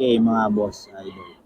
mga boss idol.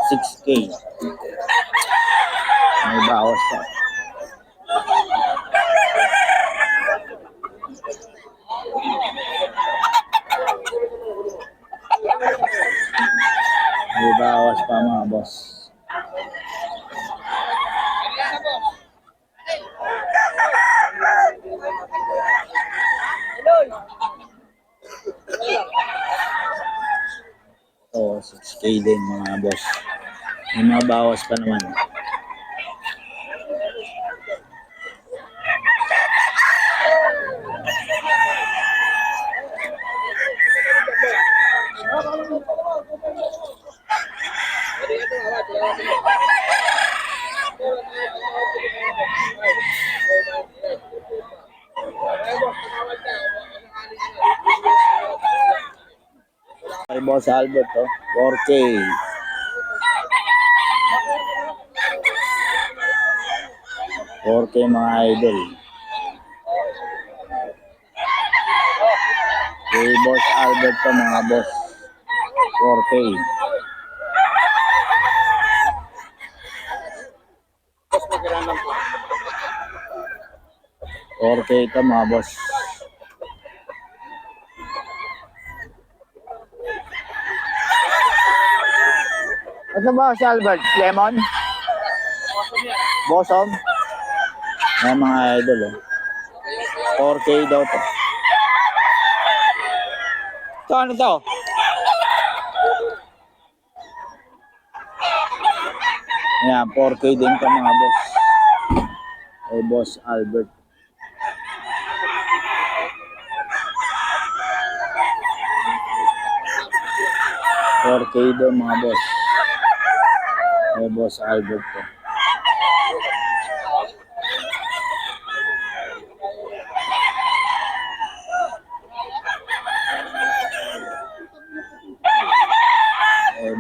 6K. May bawas pa. May bawas pa mga boss. Oh, 6K din mga boss. May mga bawas pa naman. Ay boss Albert, 4K. 4K mga idol. Kay boss Albert to mga boss. 4K. 4K to mga boss. Ano ba si Albert? Lemon? Bosom? Ayan mga idol. 4K daw to. Ito ano to? Ayan, 4K din to mga boss. Ay boss Albert. $4K daw mga boss. Ay boss Albert to.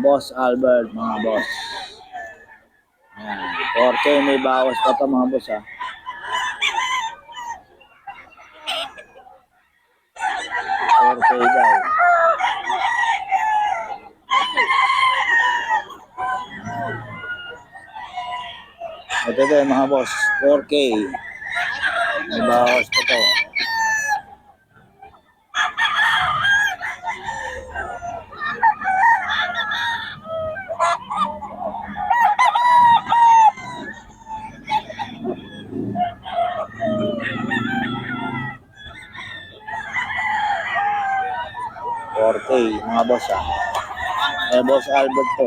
Boss Albert mga boss. Ayan, 4K may bawas pa to mga boss ha. 4K daw. Ito din mga boss, 4K. May bawas pa to. Mga boss ha. Eh boss Albert to.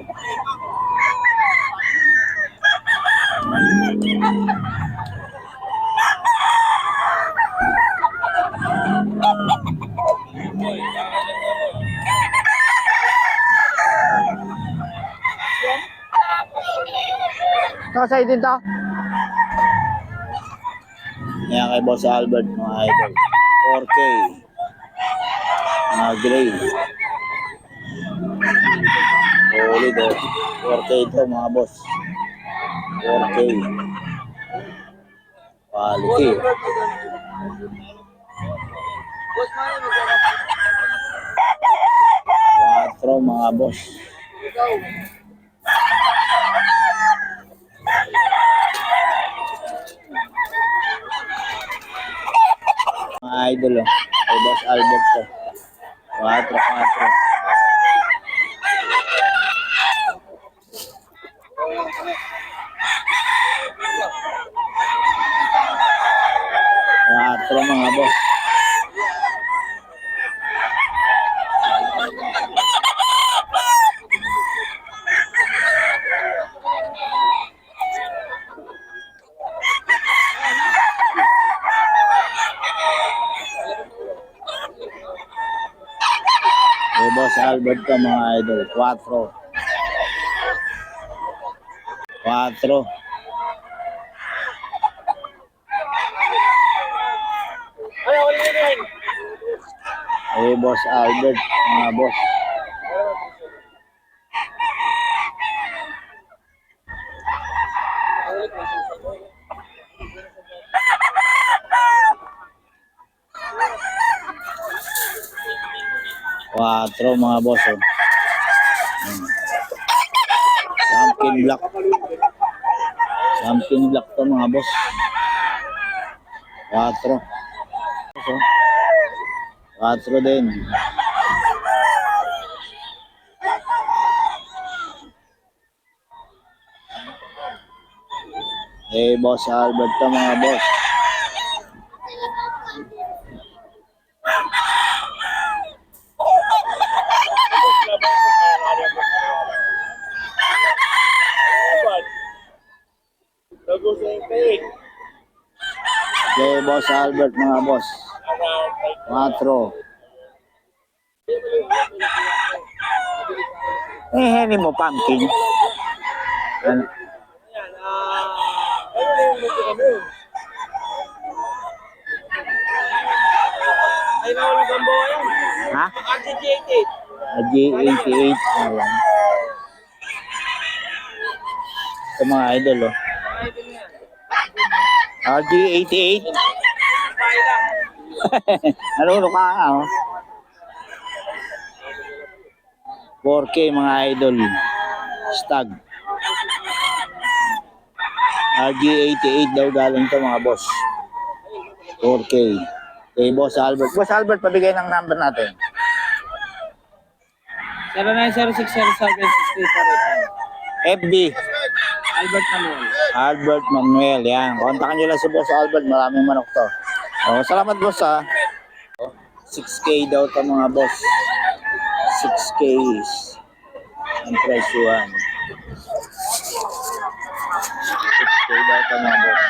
Nakasay din to. Yan kay boss Albert mga idol. 4K. Mga gray. Solid 4K ito mga boss. 4K. Quality. 4 mga boss. Mga idol kay boss Albert to. 4. 4 mga boss. Kay Boss Albert to mga idol. 4. 4. Kay Boss Albert mga boss. Quatro mga boss. Oh. Pumpkin black. Pumpkin black to mga boss. 4. 4 din. Eh, Boss Albert to mga boss. Eh, Boss Albert mga boss. 4. Hindi mo pumpkin. Ano? Ay, nawala ng gambo yan. Ha? RG88. G88. Ayan. Ito mga idol, oh. RG88. Naluro ka, oh. 4K mga idol. Stag. RG88 daw galing to mga boss. 4K. Kay Boss Albert. Boss Albert, pabigay ng number natin. 0906076348. FB. Albert Manuel. Albert Manuel. Yan. Kontakan nyo lang si Boss Albert. Maraming manok to. Oh, salamat boss ha. 6K daw to mga boss. 6K ang presyuhan. 6K daw to mga boss.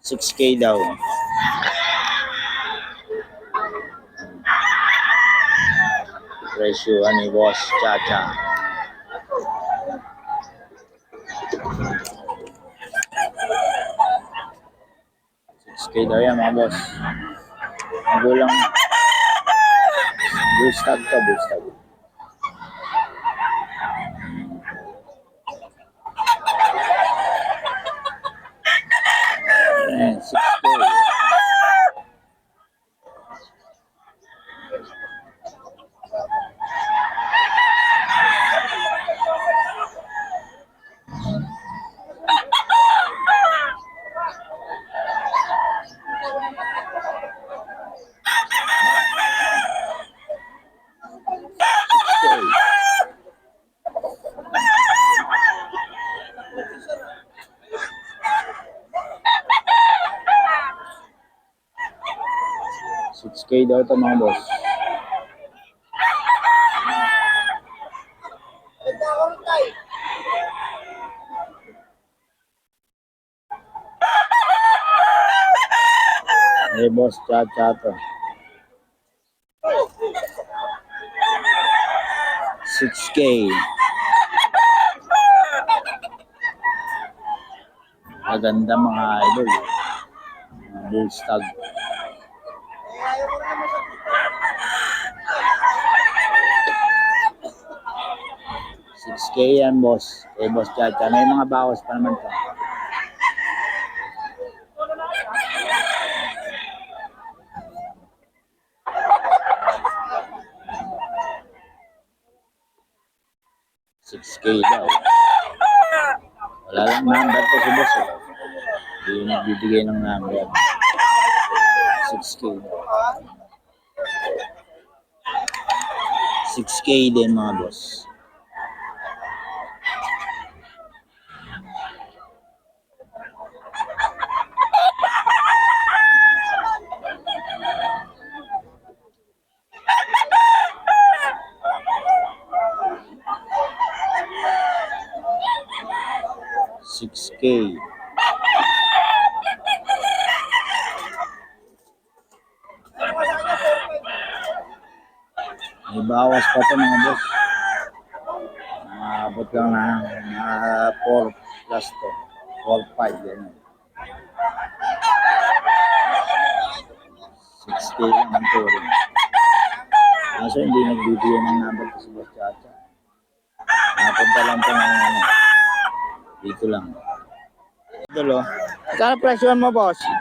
6K daw. Presyuhan ni Boss Chacha. Kaya daw yan mga boss. Magulang bullstag to, bullstag. Ayan, 6K. K daw ito mga boss. Eh boss, Chacha to. 6K. Maganda mga idol. Bullstag. K yan boss. Eh boss Chacha. May mga bawas pa naman to. $6K daw. Wala lang number to si boss. Hindi nagbibigay ng number. 6K daw. 6K din mga boss. $6K. May bawas pa to mga boss. Abot lang na 4 plus to. 4-5 yan. 6K lang ang touring. Kaso hindi nagbibigyan ng number ko si Boss Chacha. Napunta lang po ng ano. Dito lang. Idol oh. Kano presyo mo boss? 6K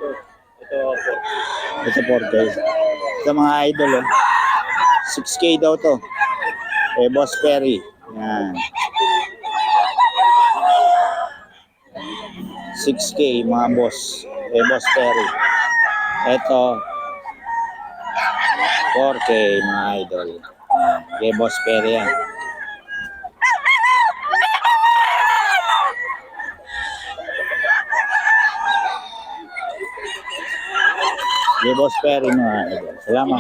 to. Ito, 4. Ito 4K. Ito mga idol oh. 6K daw to. Boss Perry. Yan. 6K mga boss. Boss Perry. Ito 4K mga idol. Yan. Boss Perry yan. Boss Perry mga idol. Salamat.